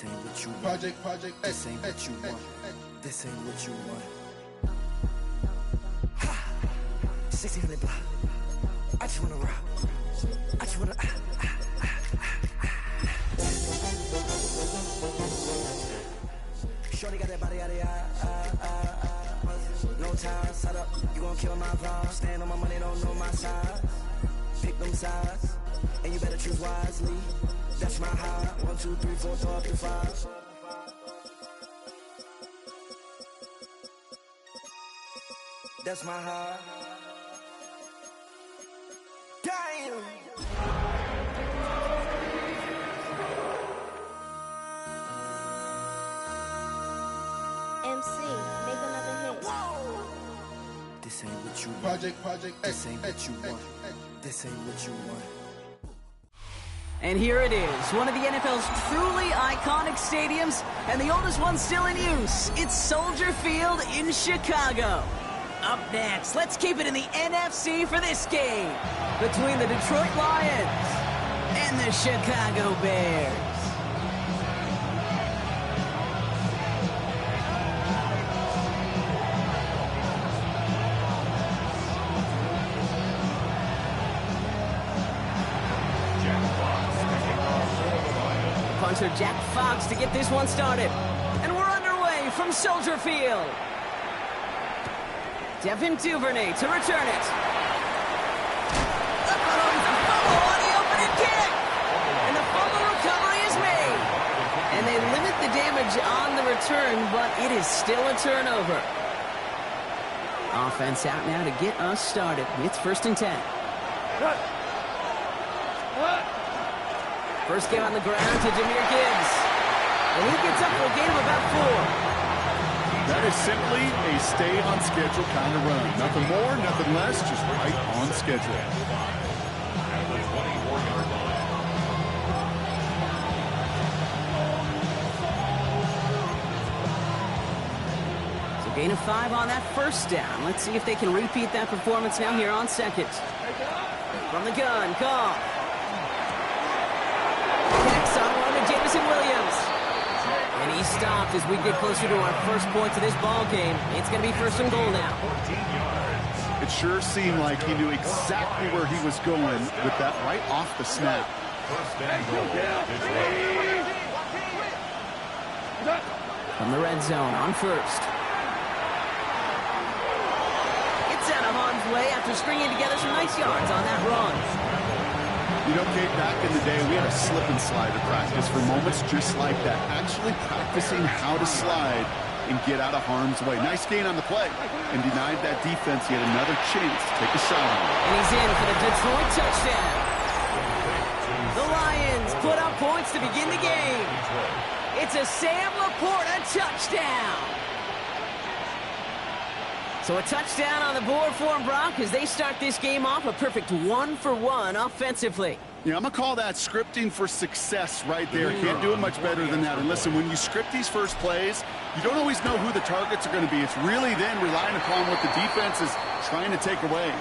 This ain't what you want. This ain't what you want. This ain't what you want. Ha! 1600 block. I just wanna rock. I just wanna. Shorty got that body out of no time, set up, you gon' kill my vibe. Stand on my money, don't know my size. Pick them sides, and you better choose wisely. That's my high. 1, 2, 3, 4, throw up to 5. That's my high. Damn. MC, make another hit. Whoa. This ain't what you want. This ain't what you want. This ain't what you want. And here it is, one of the NFL's truly iconic stadiums, and the oldest one still in use. It's Soldier Field in Chicago. Up next, let's keep it in the NFC for this game between the Detroit Lions and the Chicago Bears. Punter Jack Fox to get this one started. And we're underway from Soldier Field. Devin Duvernay to return it. The fumble on the opening kick. And the fumble recovery is made. And they limit the damage on the return, but it is still a turnover. Offense out now to get us started. It's 1st and 10. First game on the ground to Jahmyr Gibbs. And he gets up for a gain of about 4. That is simply a stay-on-schedule kind of run. Nothing more, nothing less, just right on schedule. So gain of 5 on that first down. Let's see if they can repeat that performance now here on 2nd. From the gun, Goff. Connects on one to Jameson Williams. And he stopped as we get closer to our first point to this ball game. It's going to be 1st and goal now. It sure seemed like he knew exactly where he was going with that right off the snap. From the red zone on 1st. It's out of harm's way after stringing together some nice yards on that run. You know, Kate, back in the day, we had a slip and slide at practice for moments just like that. Actually practicing how to slide and get out of harm's way. Nice gain on the play. And denied that defense yet another chance to take a shot on him. And he's in for the Detroit touchdown. The Lions put up points to begin the game. It's a Sam Laporta touchdown. So a touchdown on the board for them, Brock, as they start this game off a perfect 1-for-1 offensively. Yeah, I'm going to call that scripting for success right there. Can't do it much better than that. And listen, when you script these first plays, you don't always know who the targets are going to be. It's really then relying upon what the defense is trying to take away.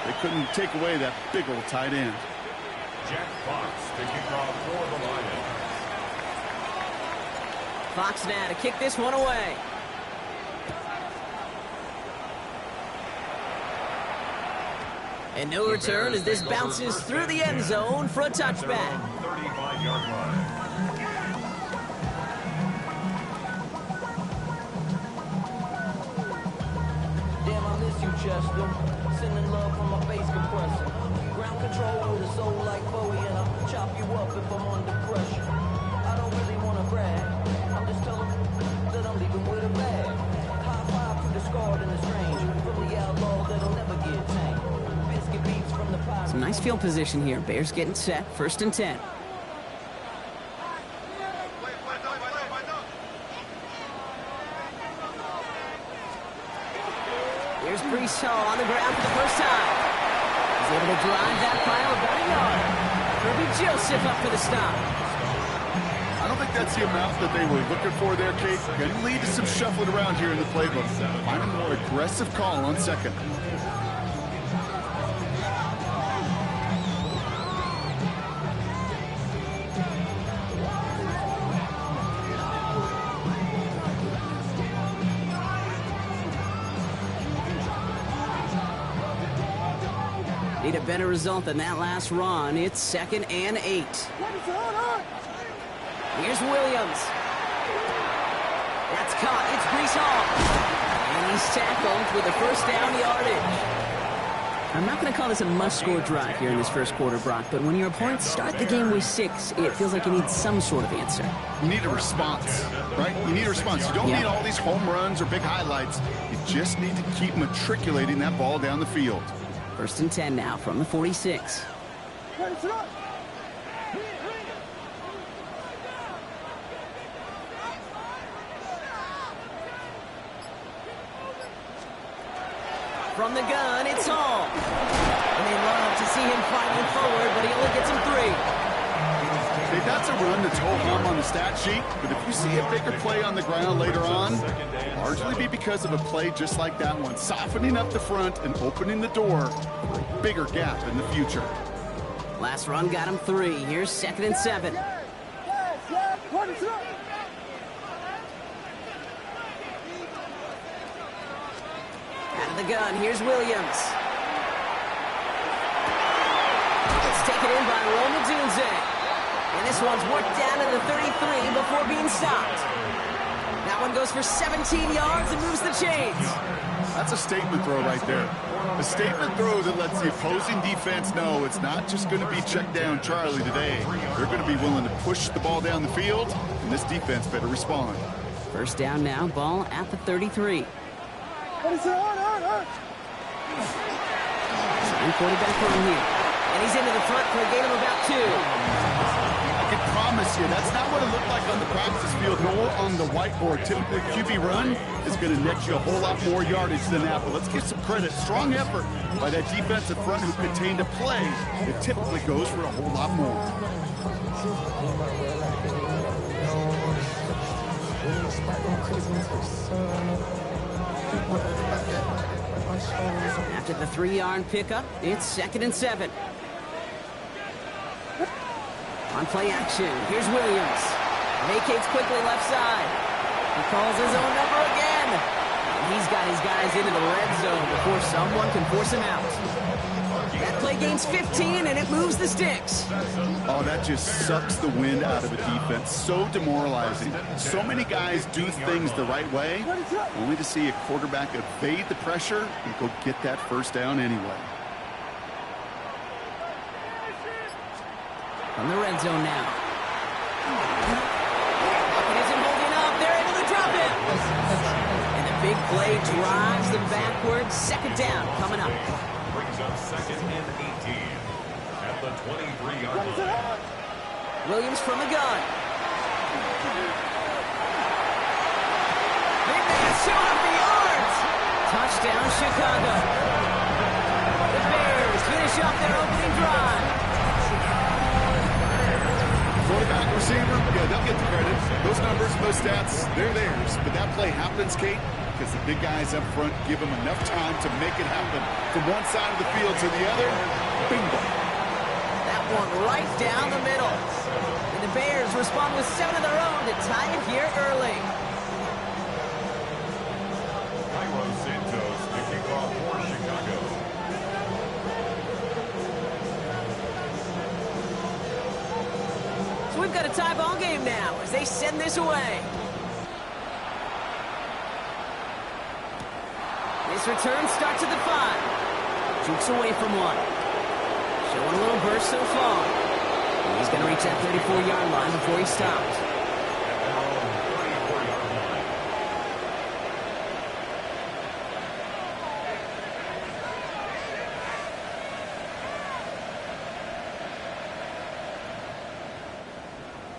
They couldn't take away that big old tight end. Jack Fox taking off for the Lions. Fox now to kick this one away. And no return as this bounces through the end zone for a touchback. 35-yard line. Damn, I miss you, Chester. Sending love from my bass compressor. Ground control with a soul like Bowie, and I'll chop you up if I'm under pressure. I don't really want to brag. I'm just telling that I'm leaving with a bag. High five to the scarred and the strange. From the outlaw that'll never get tamed. Biscuit beats from the pie. Some nice field position here. Bears getting set. 1st and 10. Here's Breece Hall on the ground for the first time. He's able to drive that pile about a yard. Kirby Joseph up for the stop. I don't think that's the amount that they were looking for there, Kate. Going to lead to some shuffling around here in the playbook. Find a more aggressive call on 2nd. Need a better result than that last run. It's 2nd and 8. Here's Williams. That's caught. It's Breece Hall. And he's tackled with a first down yardage. I'm not going to call this a must-score drive here in this first quarter, Brock, but when your opponents start the game with 6, it feels like you need some sort of answer. You need a response, right? You need a response. You don't need all these home runs or big highlights. You just need to keep matriculating that ball down the field. 1st and 10 now from the 46. From the gun, it's Hall. And they love to see him fighting forward, but he only gets him 3. Okay, that's a run that's ho-hum on the stat sheet, but if you see a bigger play on the ground later on, largely be because of a play just like that one, softening up the front and opening the door for a bigger gap in the future. Last run got him 3. Here's 2nd and 7. Out of the gun, here's Williams. It's taken in by Rome Odunze. And this one's worked down to the 33 before being stopped. That one goes for 17 yards and moves the chains. That's a statement throw right there. A statement throw that lets the opposing defense know it's not just going to be check down Charlie today. They're going to be willing to push the ball down the field, and this defense better respond. First down now, ball at the 33. Second quarterback run here. And he's into the front for a gain of about 2. I can promise you, that's not what it looked like on the practice field nor on the whiteboard. Typically, QB run is going to net you a whole lot more yardage than that. But let's give some credit. Strong effort by that defensive front who contained a play that typically goes for a whole lot more. After the 3-yard pickup, it's 2nd and 7. On play action, here's Williams. Vacates quickly left side. He calls his own number again. And he's got his guys into the red zone before someone can force him out. That play gains 15, and it moves the sticks. Oh, that just sucks the wind out of a defense. So demoralizing. So many guys do things the right way, only to see a quarterback evade the pressure and go get that first down anyway. From the red zone now. It isn't holding up. They're able to drop it. And the big play drives them backwards. 2nd down coming up. Brings up 2nd and 18 at the 23-yard line. Williams from the gun. Big man showing up the yards. Touchdown, Chicago. The Bears finish off their opening drive. Quarterback, receiver, yeah, they'll get the credit. Those numbers, those stats, they're theirs. But that play happens, Kate, because the big guys up front give them enough time to make it happen. From one side of the field to the other, bingo. That one right down the middle. And the Bears respond with 7 of their own to tie it here early. Cairo Santos kicking off for Chicago. So we've got a tie ball game now as they send this away. This return starts at the 5. Jukes away from one. Showing a little burst so far. He's going to reach that 34-yard line before he stops.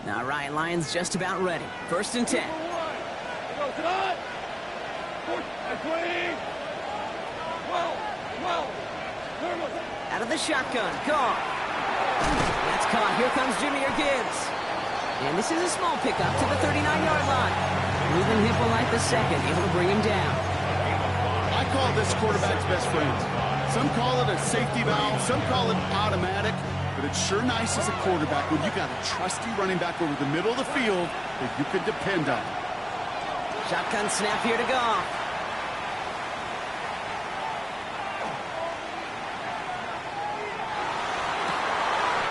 Now Ryan Lyons just about ready. 1st and 10. Out of the shotgun, gone. That's caught. Here comes Jahmyr Gibbs. And this is a small pickup to the 39-yard line. Ruben Hippolyte II able to bring him down. I call this quarterback's best friend. Some call it a safety valve, some call it automatic, but it's sure nice as a quarterback when you got a trusty running back over the middle of the field that you can depend on. Shotgun snap here to Goff.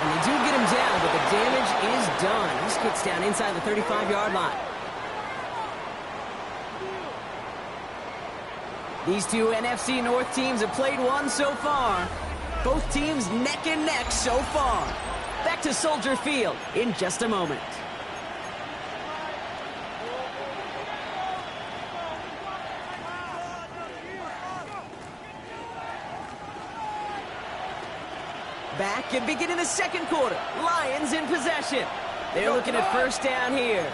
And they do get him down, but the damage is done. He gets down inside the 35-yard line. These two NFC North teams have played one so far. Both teams neck and neck so far. Back to Soldier Field in just a moment. Back and beginning the second quarter. Lions in possession. They're looking at first down here.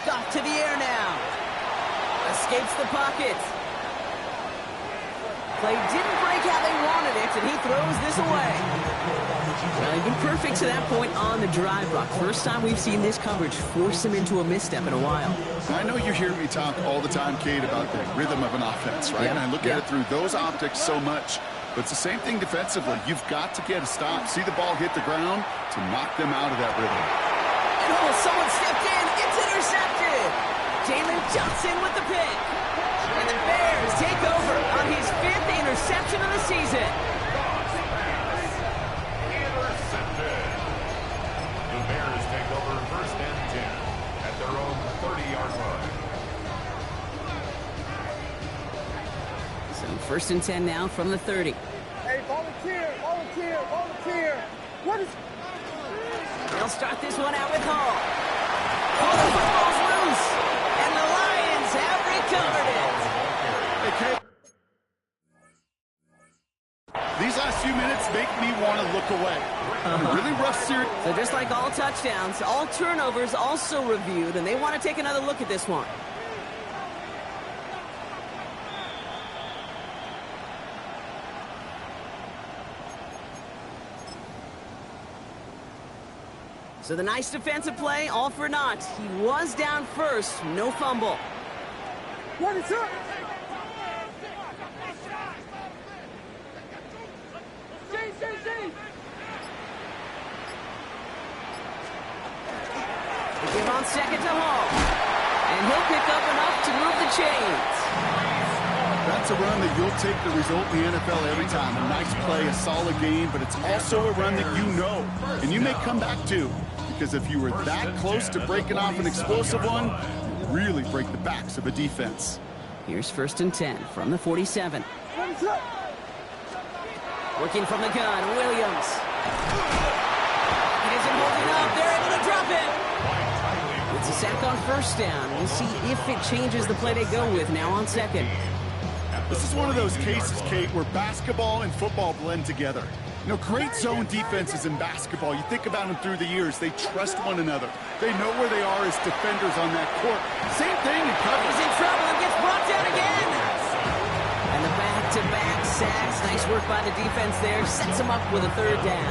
Off to the air now. Escapes the pocket. Play didn't break how they wanted it, and he throws this away. Well, he's been perfect to that point on the drive block. First time we've seen this coverage force him into a misstep in a while. I know you hear me talk all the time, Kate, about the rhythm of an offense, right? And I look at it through those optics so much. But it's the same thing defensively. You've got to get a stop, see the ball hit the ground to knock them out of that rhythm. And someone stepped in. It's intercepted. Jalen Johnson with the pick. And the Bears take over on his 5th interception of the season. Intercepted. The Bears take over first and 10 at their own 30-yard line. So first and 10 now from the 30. Hey, volunteer. What is... They'll start this one out with Hall. Oh, the football's loose. And the Lions have recovered it. Hey, Kate. These last few minutes make me want to look away. Really rough series. So just like all touchdowns, all turnovers also reviewed, and they want to take another look at this one. So the nice defensive play, all for naught. He was down first, no fumble. What is up? They give on second to Hall. And he'll pick up enough to move the chains. That's a run that you'll take the result in the NFL every time. A nice play, a solid game, but it's also a run that you know, and you may come back to. Because if you were that close to breaking off an explosive one, you really break the backs of a defense. Here's first and 10 from the 47. Working from the gun, Williams. He isn't holding up. They're able to drop it. It's a sack on first down. We'll see if it changes the play they go with now on second. This is one of those cases, Kate, where basketball and football blend together. You know, great zone defenses in basketball. You think about them through the years. They trust one another. They know where they are as defenders on that court. Same thing in coverage. He's in trouble and gets brought down again. And the back-to-back sacks. Nice work by the defense there. Sets him up with a third down.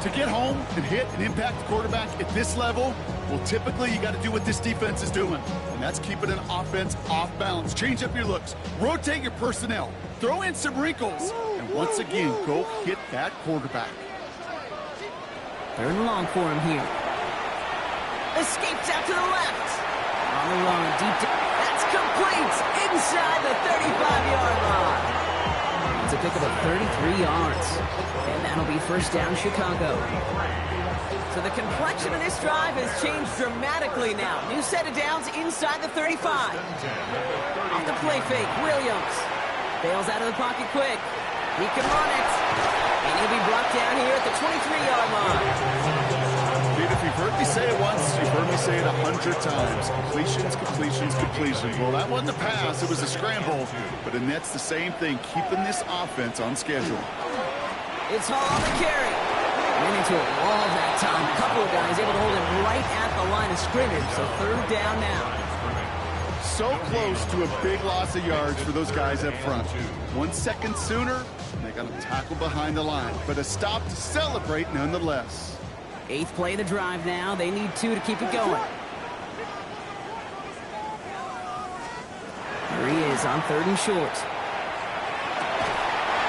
To get home and hit and impact the quarterback at this level, well, typically you got to do what this defense is doing, and that's keeping an offense off balance. Change up your looks, rotate your personnel, throw in some wrinkles, and once again, go hit that quarterback. Third and long for him here. Escapes out to the left. On the run, deep down. That's complete inside the 35-yard line. It's a pickup of 33 yards. And that'll be first down, Chicago. So the complexion of this drive has changed dramatically now. New set of downs inside the 35. Off the play fake, Williams. Bails out of the pocket quick. He can run it. And he'll be brought down here at the 23-yard line. Dude, if you've heard me say it once, you've heard me say it 100 times. Completions. Well, that wasn't a pass. It was a scramble. But the Nets, the same thing, keeping this offense on schedule. It's Hall on the carry. Ran into a wall that time. A couple of guys able to hold him right at the line of scrimmage. So third down now. So close to a big loss of yards for those guys up front. 1 second sooner, and they got a tackle behind the line. But a stop to celebrate nonetheless. 8th play of the drive now. They need 2 to keep it going. Here he is on 3rd and short.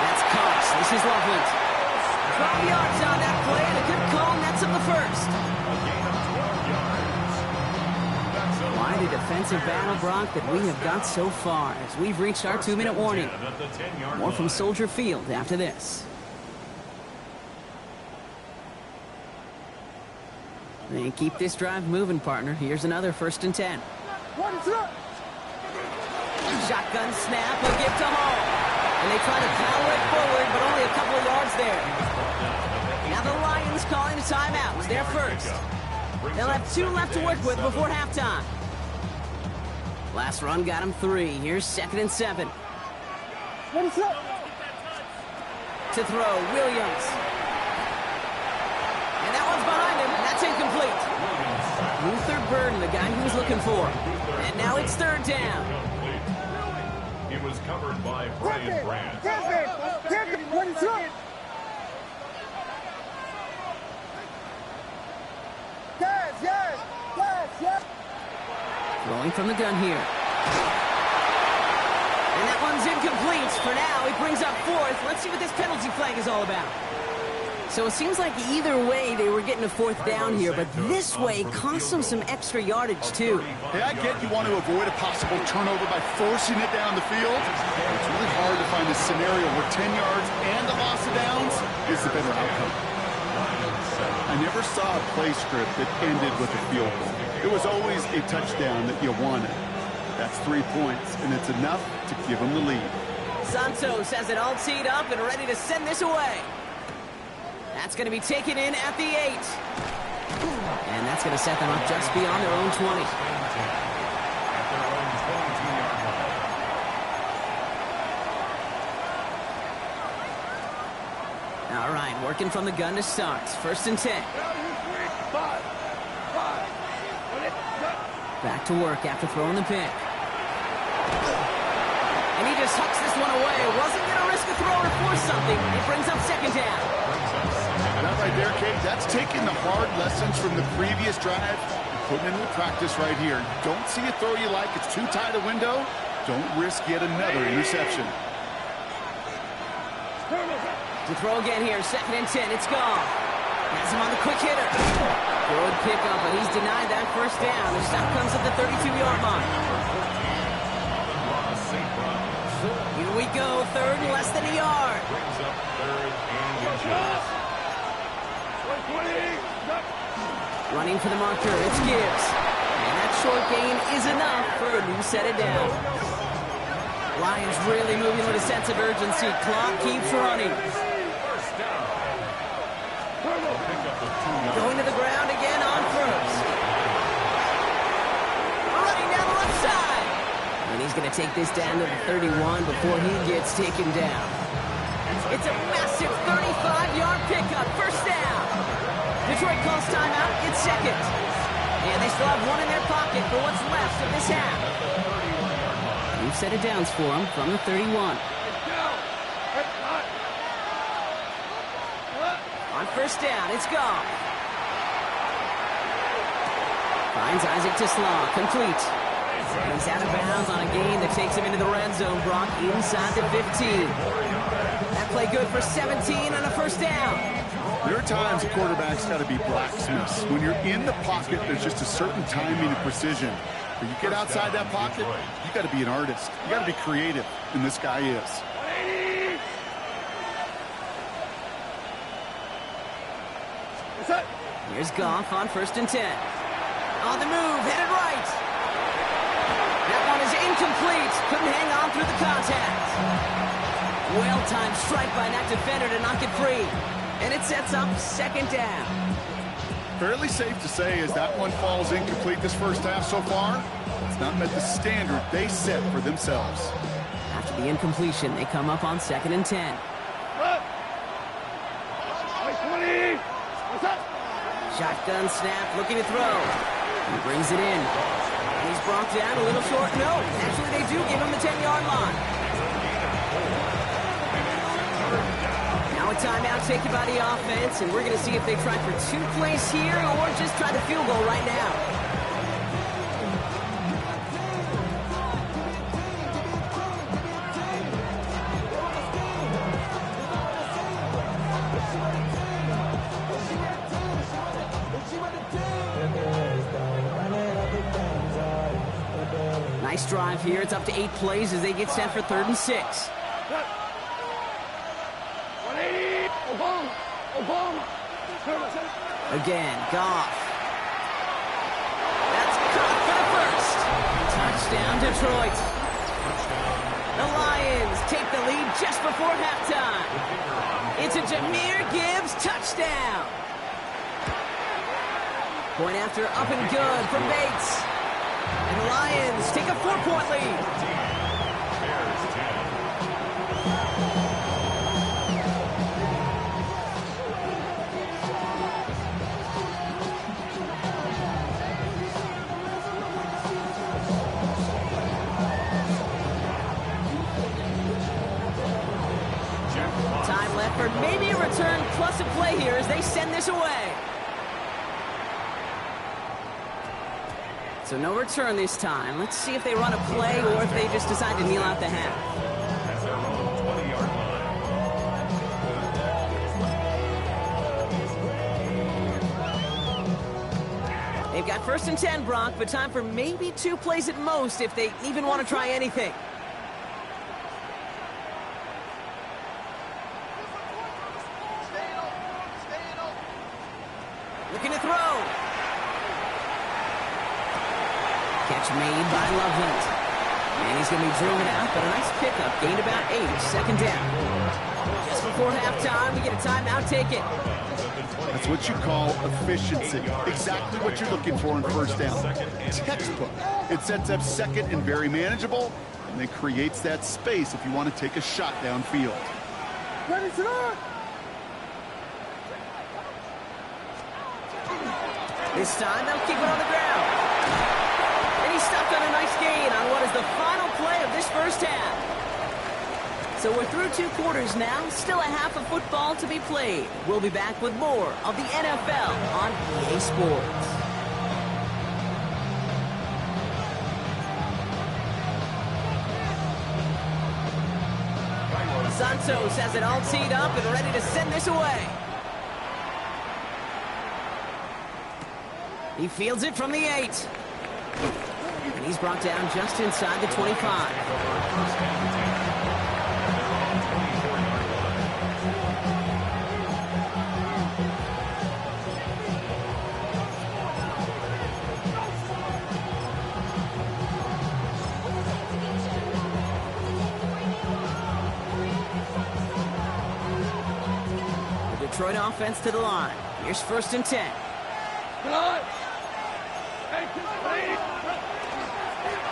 That's Cox. This is Loveland. 12 yards on that play, and a good call, and that's up the first. Quite a defensive battle, Brock, that we have got so far as we've reached our 2-minute warning. More from Soldier Field after this. They keep this drive moving, partner. Here's another 1st and 10. What is up? Shotgun snap, a gift to Hall. And they try to power it forward, but only a couple of yards there. Now the Lions calling a timeout. It's their first. They'll have 2 left to work with before halftime. Last run got him 3. Here's 2nd and 7. What is up? To throw, Williams. And that one's behind him. That's incomplete. Luther Burden, the guy he was looking for. And now it's 3rd down. He was covered by Brian Brandt. What is up? Yes. Throwing from the gun here. And that one's incomplete. For now, he brings up 4th. Let's see what this penalty flag is all about. So it seems like either way they were getting a 4th down here, but this way cost them some extra yardage too. Hey, I get you want to avoid a possible turnover by forcing it down the field. It's really hard to find a scenario where 10 yards and the loss of downs is the better outcome. I never saw a play script that ended with a field goal. It was always a touchdown that you wanted. That's 3 points, and it's enough to give them the lead. Santos has it all teed up and ready to send this away. That's going to be taken in at the 8. And that's going to set them up just beyond their own 20. All right, working from the gun to start. 1st and 10. Back to work after throwing the pick. And he just hucks this one away. Wasn't going to risk a throw or force something. It brings up 2nd down. That right there, Kate, that's taking the hard lessons from the previous drive and putting it into practice right here. Don't see a throw you like. It's too tight a window. Don't risk yet another interception. To throw again here, 2nd and 10. It's gone. Has him on the quick hitter. Good pickup, but he's denied that 1st down. The stop comes at the 32-yard line. Here we go, 3rd and less than a yard. Brings up 3rd and inches. Running for the marker, it's Gibbs. And that short gain is enough for a new set of downs. Lions really moving with a sense of urgency. Clock keeps running. Going to the ground again on 1st. Running down the left side. And he's going to take this down to the 31 before he gets taken down. It's a massive 35-yard pickup. 1st down. Detroit calls timeout. It's 2nd. And they still have 1 in their pocket for what's left of this half. New set of downs for him from the 31. On 1st down, it's gone. Finds Isaac Tisslaw, complete. And he's out of bounds on a gain that takes him into the red zone, Brock, inside the 15. That play good for 17 on a 1st down. There are times a quarterback's got to be blacksmiths. When you're in the pocket, there's just a certain timing and precision. When you get outside that pocket, you got to be an artist. You got to be creative, and this guy is. Here's Goff on 1st and 10. On the move, headed right. That one is incomplete. Couldn't hang on through the contact. Well-timed strike by that defender to knock it free. And it sets up 2nd down. Fairly safe to say as that one falls incomplete this 1st half so far, it's not met the standard they set for themselves. After the incompletion, they come up on 2nd and 10. Shotgun snap, looking to throw. He brings it in. And he's brought down a little short. No, actually they do give him the 10-yard line. Now a timeout taken by the offense, and we're going to see if they try for 2 plays here or just try the field goal right now. Nice drive here. It's up to 8 plays as they get set for 3rd and 6. 180. Obama. Again, Goff. That's caught for the first. Touchdown, Detroit. The Lions take the lead just before halftime. It's a Jahmyr Gibbs touchdown. Point after up and good from Bates. And the Lions take a 4-point lead. Time left for maybe a return plus a play here as they send this away. So no return this time. Let's see if they run a play or if they just decide to kneel out the half. At their own 20-yard line. They've got 1st and 10, Brock, but time for maybe 2 plays at most if they even want to try anything. Looking to throw. Catch made by Loveland. And he's going to be driven out, but a nice pickup. Gained about 8. 2nd down. Just before halftime, we get a timeout taken. That's what you call efficiency. Exactly what you're looking for in 1st down. Textbook. It sets up 2nd and very manageable, and then creates that space if you want to take a shot downfield. Ready to run. This time, they'll keep it on the ground. And he's stopped on a nice gain on what is the final play of this 1st half. So we're through 2 quarters now. Still a half of football to be played. We'll be back with more of the NFL on EA Sports. Santos has it all teed up and ready to send this away. He fields it from the 8. And he's brought down just inside the 25. The Detroit offense to the line. Here's 1st and 10.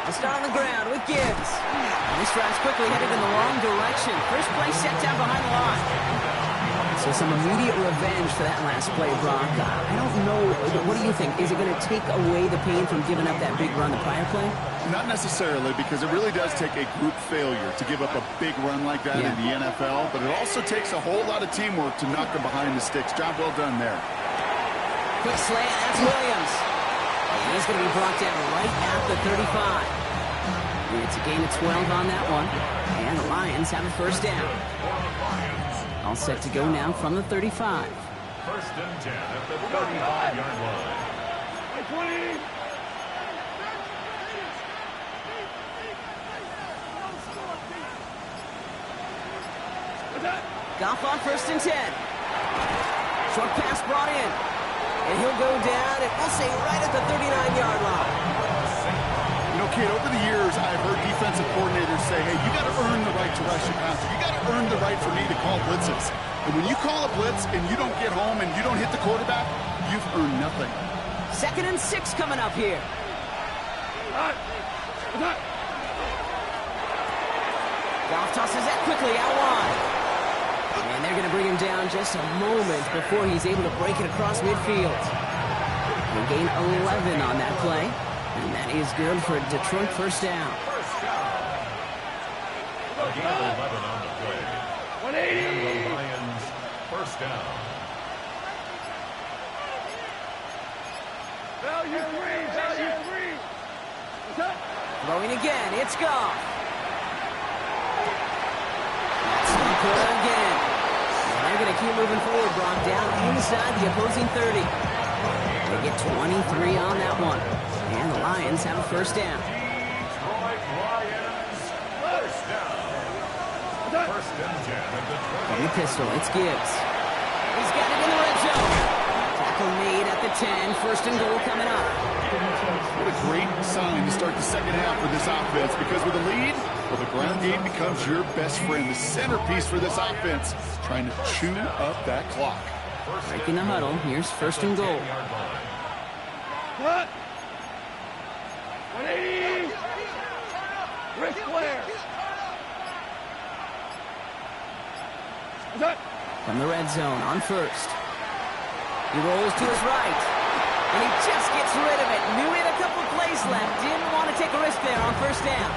They start on the ground with Gibbs. And this drive's quickly headed in the wrong direction. First play set down behind the line. So some immediate revenge for that last play, Brock. I don't know. What do you think? Is it going to take away the pain from giving up that big run the prior play? Not necessarily, because it really does take a group failure to give up a big run like that in the NFL. But it also takes a whole lot of teamwork to knock them behind the sticks. Job well done there. Quick slant. That's Williams. And he's going to be brought down right at the 35. It's a gain of 12 on that one. And the Lions have a 1st down. All set to go now from the 35. 1st and 10 at the 35-yard line. 20. Goff on 1st and 10. Short pass brought in. And he'll go down, and we'll say right at the 39-yard line. You know, Kate, over the years, I've heard defensive coordinators say, hey, you got to earn the right to rush your passer. You got to earn the right for me to call blitzes. And when you call a blitz and you don't get home and you don't hit the quarterback, you've earned nothing. 2nd and 6 coming up here. Goff tosses that quickly out wide. And they're going to bring him down just a moment before he's able to break it across midfield. He'll gain 11 on that play. And that is good for Detroit 1st down. A gain of 11 on the play. 180. And the Lions 1st down. Value free. Throwing again, it's Goff. That's not good again. And they're going to keep moving forward, Brock, down inside the opposing 30. They get 23 on that one. And the Lions have a 1st down. Detroit Lions. First down. First and 10 at the 20. From the pistol, it's Gibbs. He's got it in the red zone. Tackle made at the 10. First and goal coming up. What a great sign to start the second half for this offense, because with a lead, well, the ground game becomes your best friend, the centerpiece for this offense, trying to chew up that clock. Breaking the huddle. Here's first and goal. Cut. 180. Ric Flair. Cut. From the red zone on first. He rolls to his right. And he just gets rid of it. Knew he had a couple plays left. Didn't want to take a risk there on first down.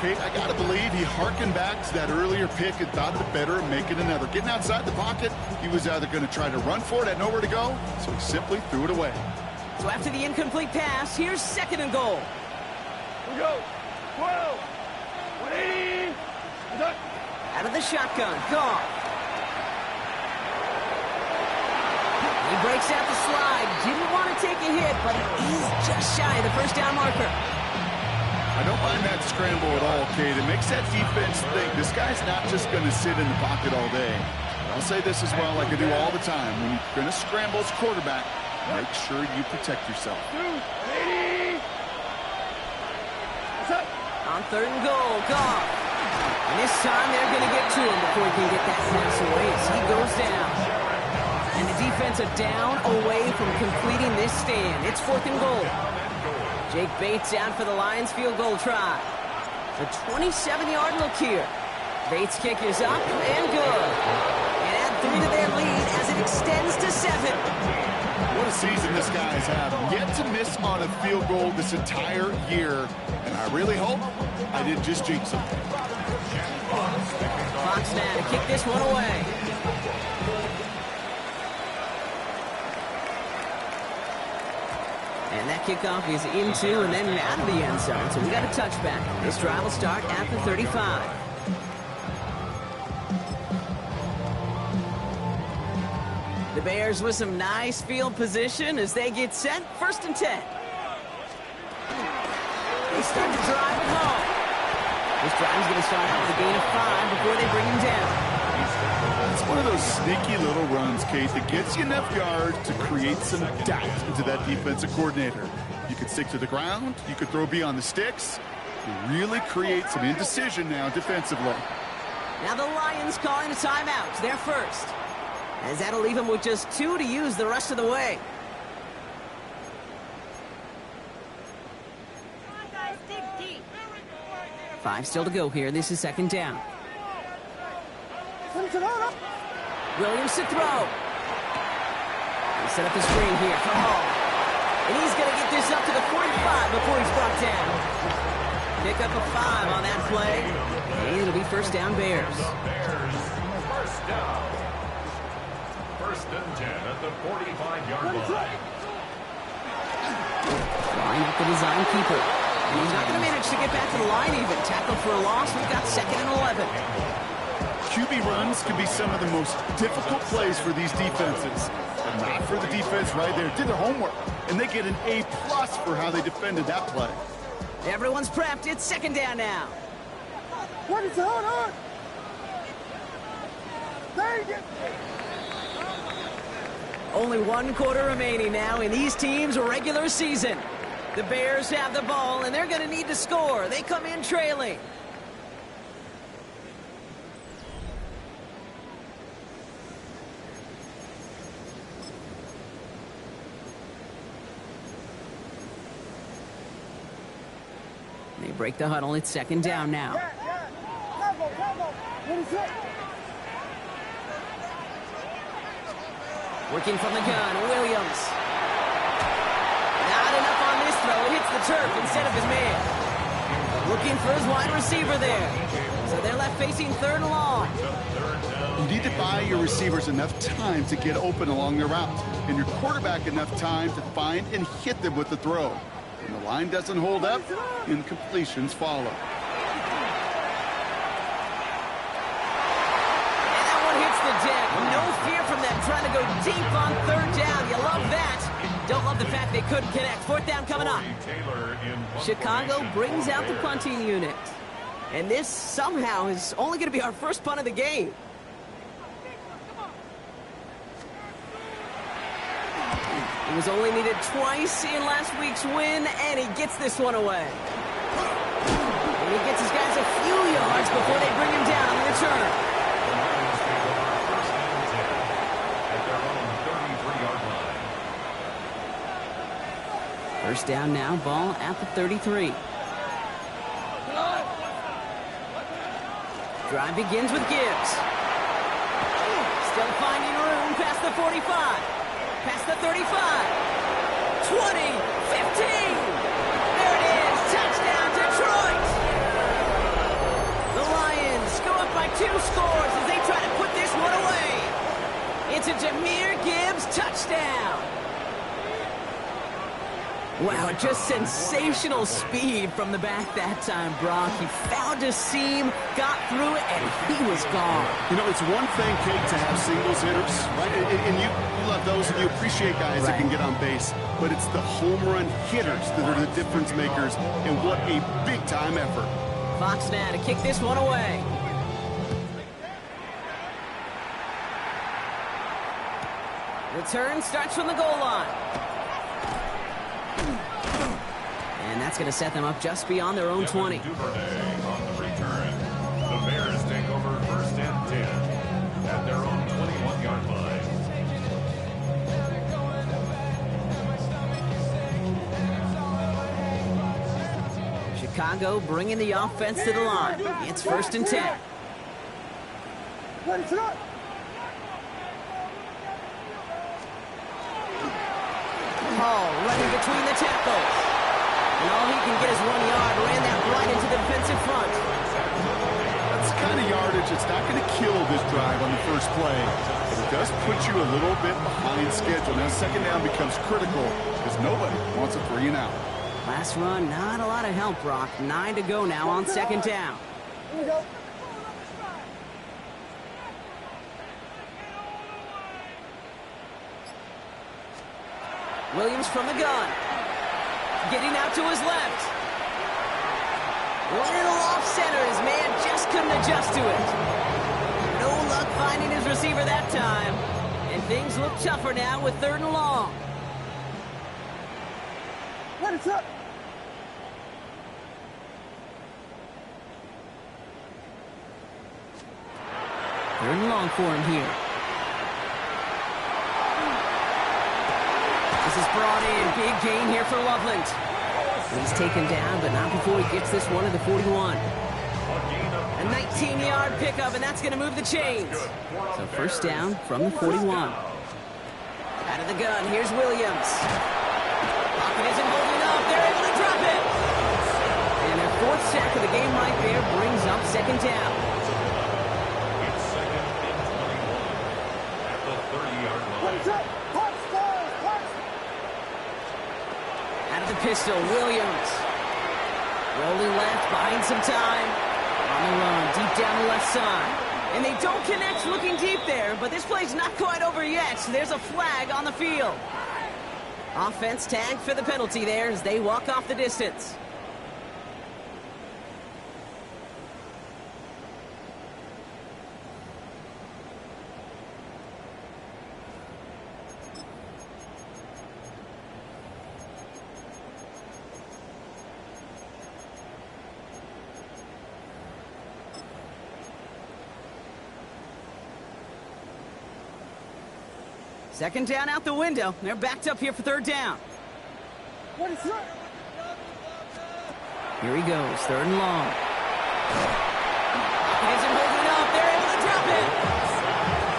Kate, I got to believe he harkened back to that earlier pick and thought it better of making another. Getting outside the pocket, he was either going to try to run for it, had nowhere to go, so he simply threw it away. So after the incomplete pass, here's second and goal. We go. 12. 180. Cut. Out of the shotgun. Goff. He breaks out the slide. Didn't want to take a hit, but he is just shy of the first down marker. I don't mind that scramble at all, Kate. It makes that defense think this guy's not just going to sit in the pocket all day. I'll say this as well, like I do all the time. When you're going to scramble as quarterback, make sure you protect yourself. 280. What's up? On third and goal, Goff. And this time they're going to get to him before he can get that pass away as he goes down. And the defense are down away from completing this stand. It's fourth and goal. Jake Bates out for the Lions field goal try. A 27-yard look here. Bates' kick is up and good. And add 3 to their lead as it extends to 7. What a season this guy's had. Yet to miss on a field goal this entire year. And I really hope I didn't just jinx him. Fox now to kick this one away. And that kickoff is into and then out of the end zone. So we got a touchback. This drive will start at the 35. The Bears with some nice field position as they get set. First and 10. They start to drive it home. This drive is going to start out with a gain of 5 before they bring him down. It's one of those sneaky little runs, Kate, that gets you enough yards to create some doubt into that defensive coordinator. You could stick to the ground. You could throw beyond the sticks. You really create some indecision now defensively. Now the Lions calling a timeout. They're first. As that'll leave them with just 2 to use the rest of the way. Come on, guys, dig deep. 5 still to go here. This is second down. Williams to throw. They set up the screen here for Hall. And he's going to get this up to the 45 before he's brought down. Pick up a 5 on that play. And it'll be first down Bears. First down. First and 10 at the 45-yard line. Line up the design keeper. And he's not going to manage to get back to the line even. Tackle for a loss. We've got second and 11. QB runs can be some of the most difficult plays for these defenses. But not for the defense right there. Did their homework. And they get an A+ for how they defended that play. Everyone's prepped. It's second down now. What is going on? Dang it. Only 1 quarter remaining now in these teams' regular season. The Bears have the ball, and they're going to need to score. They come in trailing. They break the huddle. It's second down now. What is it? Working from the gun, Williams. Not enough on this throw. It hits the turf instead of his man. Looking for his wide receiver there. So they're left facing third and long. You need to buy your receivers enough time to get open along their route, and your quarterback enough time to find and hit them with the throw. When the line doesn't hold up, incompletions follow. And that one hits the deck. No fear from them trying to go deep on third down. You love that. Don't love the fact they couldn't connect. Fourth down coming up. Taylor Chicago brings out the punting unit. And this somehow is only going to be our first punt of the game. He was only needed twice in last week's win, and he gets this one away. And he gets his guys a few yards before they bring him down on the return. First down now, ball at the 33. Drive begins with Gibbs. Still finding room past the 45. Past the 35. 20. 15. There it is. Touchdown, Detroit. The Lions go up by 2 scores as they try to put this one away. It's a Jahmyr Gibbs touchdown. Wow, just sensational speed from the back that time, Brock. He found a seam, got through it, and he was gone. You know, it's one thing, Kate, to have singles hitters, right? And you love those, and you appreciate guys that can get on base. But it's the home run hitters that are the difference makers, and what a big-time effort. Fox now to kick this one away. Return starts from the goal line. And that's going to set them up just beyond their own 20. Duvernay on the return. The Bears take over first and 10 at their own 21-yard line. Chicago bringing the offense to the line. It's first and 10. Ready, set up. Hall running between the tackles. And all he can get is 1 yard. Ran that right into the defensive front. That's the kind of yardage that's not going to kill this drive on the first play. But it does put you a little bit behind schedule. Now second down becomes critical because nobody wants a 3 and out. Last run, not a lot of help, Brock. 9 to go now on second down. Here we go. Williams from the gun. Getting out to his left. Little off center. His man just couldn't adjust to it. No luck finding his receiver that time. And things look tougher now with 3rd and long. Ready, set up. Third and long for him here. This is brought in. Big gain here for Loveland. He's taken down, but not before he gets this one to the 41. A 19-yard pickup, and that's going to move the chains. So first down from the 41. Out of the gun, here's Williams. Pocket isn't holding up. They're able to drop it. And their 4th sack of the game right there brings up second down. It's second and 21 at the 30-yard line. Ready, set up. Punch, guys, punch. Out of the pistol, Williams. Rolling left, buying some time. On the run, deep down the left side. And they don't connect looking deep there, but this play's not quite over yet. So there's a flag on the field. Offense tagged for the penalty there as they walk off the distance. Second down out the window. They're backed up here for 3rd down. Ready, set up. Here he goes, 3rd and long. Isn't holding up. They're able to drop it.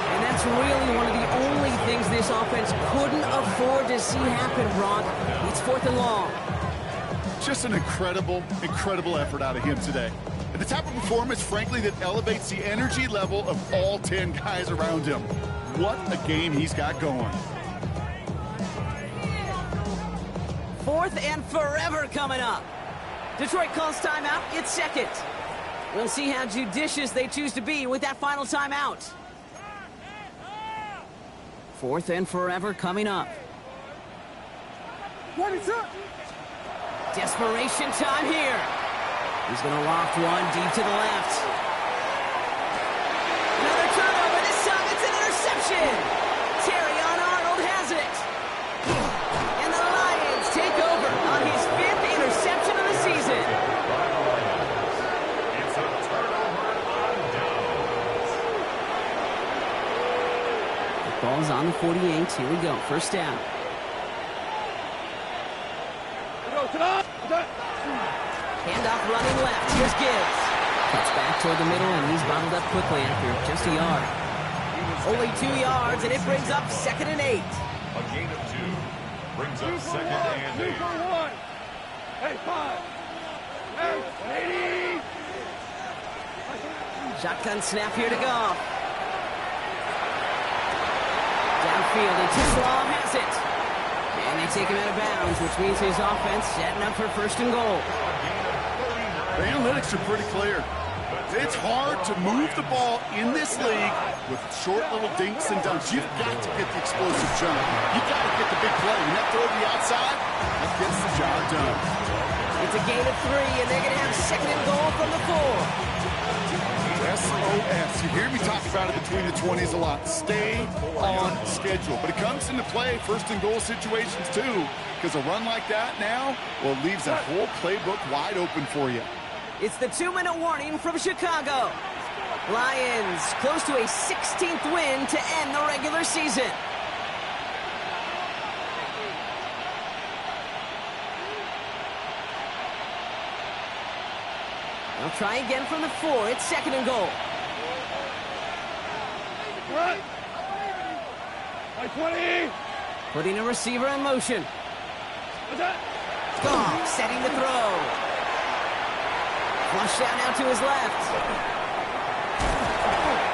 And that's really one of the only things this offense couldn't afford to see happen, Brock. It's 4th and long. Just an incredible, incredible effort out of him today. And the type of performance, frankly, that elevates the energy level of all 10 guys around him. What a game he's got going. 4th and forever coming up. Detroit calls timeout. It's second. We'll see how judicious they choose to be with that final timeout. 4th and forever coming up. Ready, set up. Desperation time here. He's going to loft one deep to the left. Another turnover. This time it's an interception. Terrion Arnold has it. And the Lions take over on his 5th interception of the season. It's a turnover on downs. The ball's on the 48. Here we go. First down. Handoff running left. Here's Gibbs. Cuts back toward the middle, and he's bottled up quickly after just a yard. Only 2 yards, and it brings up 2nd and 8. A gain of 2 brings up 2nd and 8. Hey, 5. Hey, 80. Shotgun snap here to Goff. Downfield, and Tisslaw has it. And they take him out of bounds, which means his offense setting up for 1st and goal. The analytics are pretty clear. It's hard to move the ball in this league with short little dinks and dunks. You've got to get the explosive jump. You've got to get the big play. And that throw to the outside, that gets the job done. It's a gain of 3, and they're going to have 2nd and goal from the 4. SOS. You hear me talk about it between the 20s a lot. Stay on schedule. But it comes into play 1st and goal situations too, because a run like that now, well, it leaves that whole playbook wide open for you. It's the 2-minute warning from Chicago. Lions close to a 16th win to end the regular season. They'll try again from the 4. It's 2nd and goal. Right. 20. Putting a receiver in motion. Goff setting the throw. Flush out now to his left.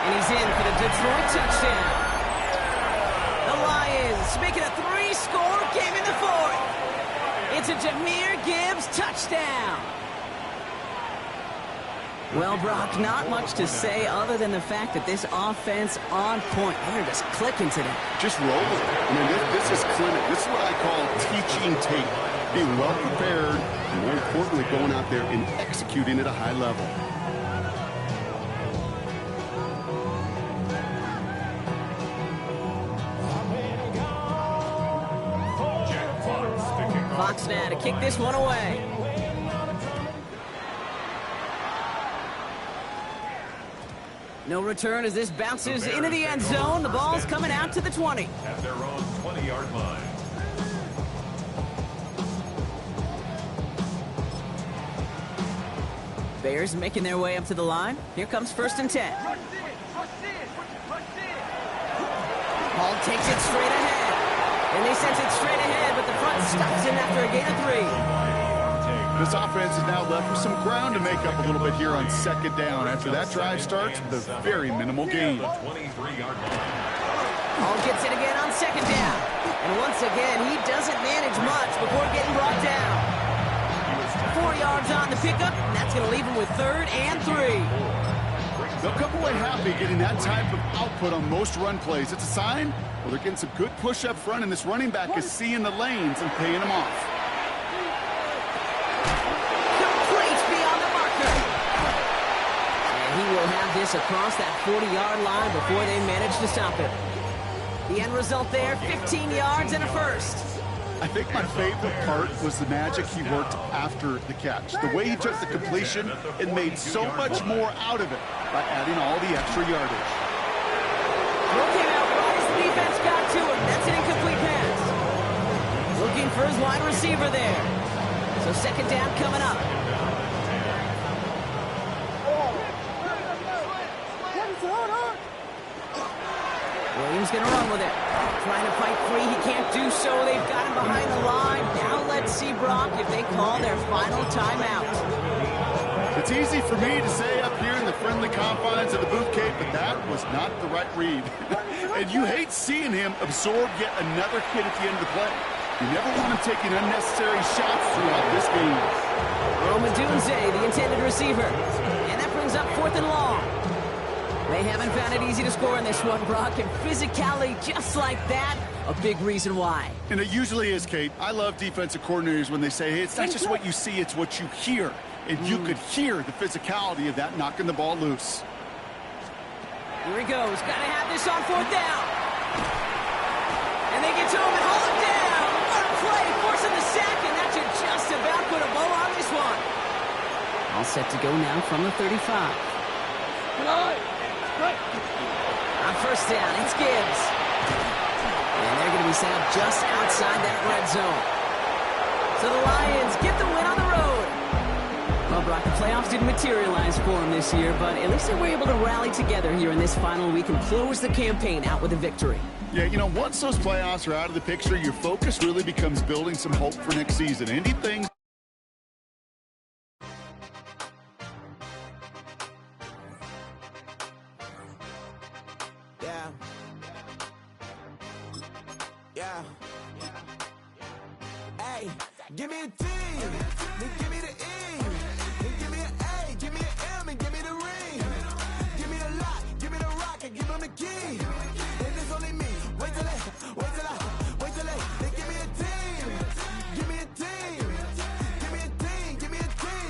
And he's in for the Detroit touchdown. The Lions make it a 3-score game in the 4th. It's a Jahmyr Gibbs touchdown. Well, Brock, not much to say other than the fact that this offense on point. They're just clicking today. Just rolling. I mean, this is clinic. This is what I call teaching tape. Being well prepared, and more importantly, going out there and executing at a high level. Jack Fox to kick off. Fox now to kick this one away. No return as this bounces into the end zone. The ball's coming out to the 20. At their own 20-yard line. Bears making their way up to the line. Here comes 1st and 10. Hall takes it straight ahead. And they sent it straight ahead, but the front stops him after a gain of 3. This offense is now left with some ground to make up a little bit here on 2nd down. After that drive starts with a very minimal gain. 23-yard line. Hall gets it again on 2nd down. And once again, he doesn't manage much before getting brought down. 4 yards on the pickup, and that's going to leave him with 3rd and 3. They'll come away happy getting that type of output on most run plays. It's a sign, well, they're getting some good push up front, and this running back is seeing the lanes and paying them off. Complete beyond the marker. And he will have this across that 40-yard line before they manage to stop him. The end result there, 15 yards and a 1st. I think my favorite part was the magic he worked after the catch. The way he took the completion and made so much more out of it by adding all the extra yardage. Throw came out right as the defense got to him. That's an incomplete pass. Looking for his wide receiver there. So 2nd down coming up. Williams going to run with it. Trying to fight free. He can't do so. They've got him behind the line. Now let's see, Brock, if they call their final timeout. It's easy for me to say up here in the friendly confines of the Booth Cape, but that was not the right read. And you hate seeing him absorb yet another hit at the end of the play. You never want him taking unnecessary shots throughout this game. Rome Odunze, the intended receiver. And that brings up 4th and long. They haven't found it easy to score in this one, Brock, and physicality just like that, a big reason why. And it usually is, Kate. I love defensive coordinators when they say, hey, it's not just what you see, it's what you hear. And you could hear the physicality of that knocking the ball loose. Here he goes. Got to have this on 4th down. And they get to him and haul him down. What a play, forcing the sack, and that should just about put a bow on this one. All set to go now from the 35. On 1st down, it's Gibbs. And they're going to be set up just outside that red zone. So the Lions get the win on the road. Well, Brock, the playoffs didn't materialize for them this year, but at least they were able to rally together here in this final week and close the campaign out with a victory. Yeah, you know, once those playoffs are out of the picture, your focus really becomes building some hope for next season. Anything. Yeah. Hey, give me a team. Give me the